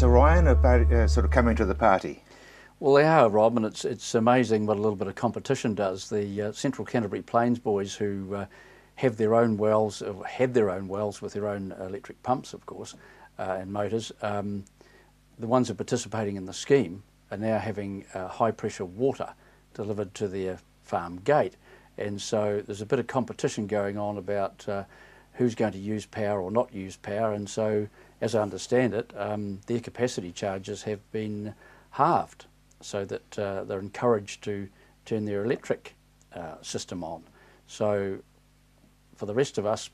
So Ryan, about sort of coming to the party. Well, they are, Rob, and it's amazing what a little bit of competition does. The Central Canterbury Plains boys who have their own wells, or had their own wells with their own electric pumps, of course, and motors, the ones who are participating in the scheme are now having high pressure water delivered to their farm gate. And so there's a bit of competition going on about who's going to use power or not use power. And so, as I understand it, their capacity charges have been halved, so that they're encouraged to turn their electric system on. So for the rest of us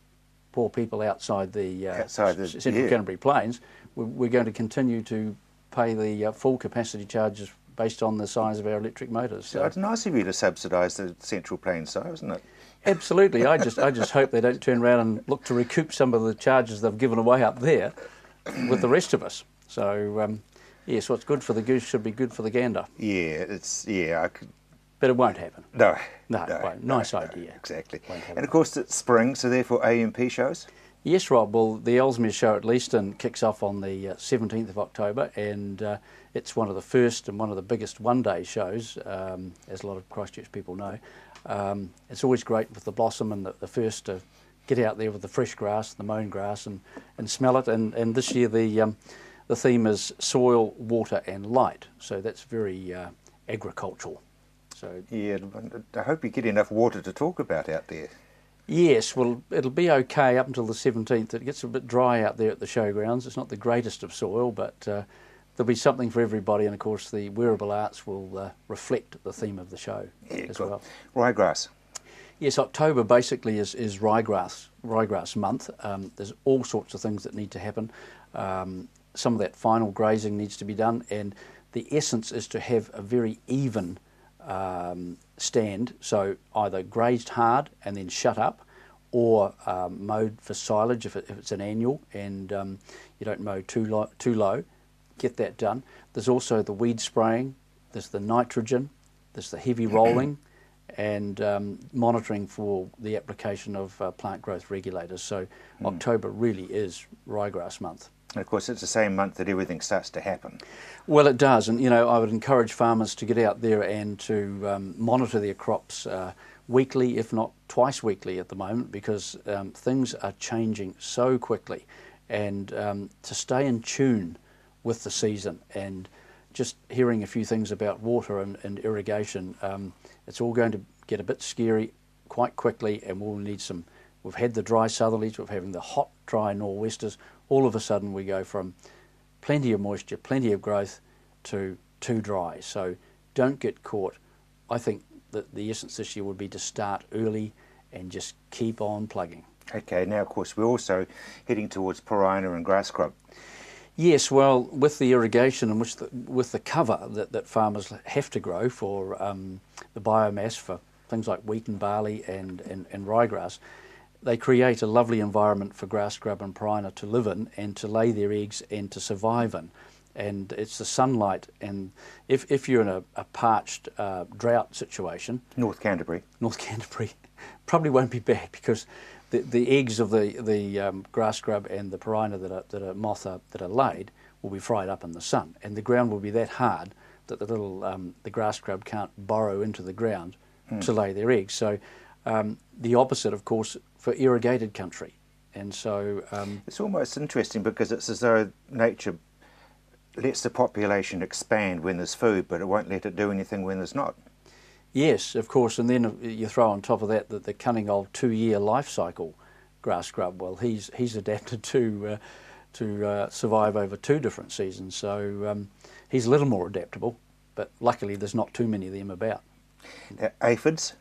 poor people outside the Central Canterbury Plains, we're going to continue to pay the full capacity charges based on the size of our electric motors. So it's nice of you to subsidise the Central Plains side, isn't it? Absolutely. I just hope they don't turn around and look to recoup some of the charges they've given away up there with the rest of us. So yes, what's good for the goose should be good for the gander. Yeah, But it won't happen. No. Nice idea. Exactly. And of course it's spring, so therefore AMP shows? Yes, Rob. Well, the Ellesmere show at Leaston kicks off on the 17th of October, and it's one of the first and one of the biggest one-day shows, as a lot of Christchurch people know. It's always great with the blossom and the first to get out there with the fresh grass, the mown grass, and smell it. And this year the theme is soil, water and light, so that's very agricultural. So yeah, I hope you get enough water to talk about out there. Yes, well, it'll be okay up until the 17th. It gets a bit dry out there at the showgrounds. It's not the greatest of soil, but there'll be something for everybody, and of course the wearable arts will reflect the theme of the show as well. Ryegrass. Yes, October basically is ryegrass month. There's all sorts of things that need to happen. Some of that final grazing needs to be done, and the essence is to have a very even stand, so either grazed hard and then shut up, or mowed for silage if it's an annual, and you don't mow too low. Get that done. There's also the weed spraying, there's the nitrogen, there's the heavy rolling, and monitoring for the application of plant growth regulators. So October really is ryegrass month. And of course it's the same month that everything starts to happen. Well, it does, and I would encourage farmers to get out there and to monitor their crops weekly, if not twice weekly at the moment, because things are changing so quickly, and to stay in tune with the season. And just hearing a few things about water and irrigation, it's all going to get a bit scary quite quickly, and we'll need some. We've had the dry southerlies, we're having the hot, dry nor'westers. All of a sudden we go from plenty of moisture, plenty of growth, to too dry. So don't get caught. I think that the essence this year would be to start early and just keep on plugging. Okay, now of course we're also heading towards Porina and grass scrub. Yes, well, with the irrigation and with the cover that farmers have to grow for the biomass for things like wheat and barley and ryegrass, they create a lovely environment for grass scrub and porina to live in and to lay their eggs and to survive in. And it's the sunlight, and if you're in a parched drought situation, North Canterbury probably won't be bad, because the eggs of the grass scrub and the porina that are laid will be fried up in the sun, and the ground will be that hard that the grass scrub can't burrow into the ground to lay their eggs. So the opposite, of course, for irrigated country. And so it's almost interesting, because it's as though nature lets the population expand when there's food, but it won't let it do anything when there's not. Yes, of course, and then you throw on top of that the cunning old 2-year life cycle grass scrub. Well, he's adapted to survive over 2 different seasons, so he's a little more adaptable, but luckily there's not too many of them about. Aphids?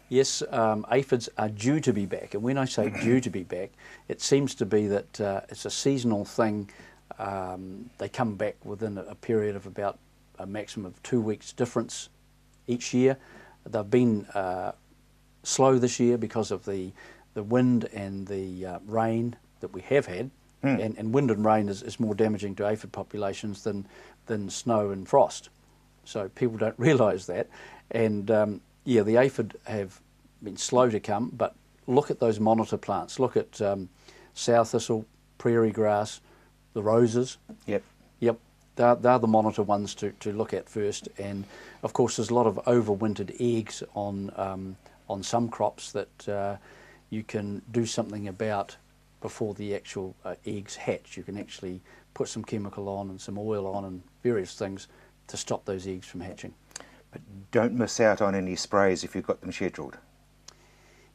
Yes, aphids are due to be back, and when I say due to be back, it seems to be that it's a seasonal thing. They come back within a period of about a maximum of 2 weeks difference each year. They've been slow this year because of the wind and the rain that we have had, and wind and rain is more damaging to aphid populations than snow and frost. So people don't realise that, and yeah, the aphid have been slow to come, but look at those monitor plants. Look at sow thistle, prairie grass, the roses. Yep. they're the monitor ones to look at first. And of course there's a lot of overwintered eggs on some crops that you can do something about before the actual eggs hatch. You can actually put some chemical on and some oil on and various things to stop those eggs from hatching. But don't miss out on any sprays if you've got them scheduled.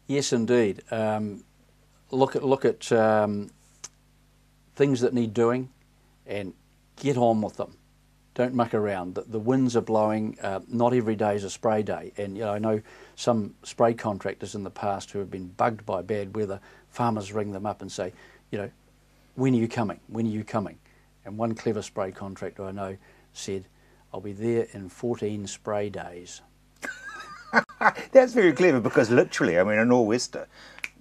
Yes, indeed. Look at things that need doing and get on with them. Don't muck around. The winds are blowing. Not every day is a spray day. And I know some spray contractors in the past who have been bugged by bad weather. Farmers ring them up and say, when are you coming? When are you coming? And one clever spray contractor I know said, I'll be there in 14 spray days. That's very clever, because literally, I mean, a nor'wester,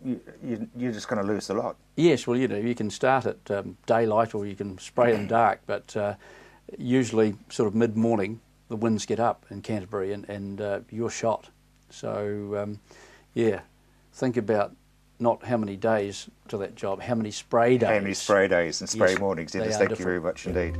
you're just going to lose a lot. Yes, well, you can start at daylight or you can spray in dark, but usually sort of mid-morning the winds get up in Canterbury and you're shot. So, yeah, think about not how many days to that job, how many spray days. How many spray days and spray yes, mornings. Yes, they thank are you very much indeed.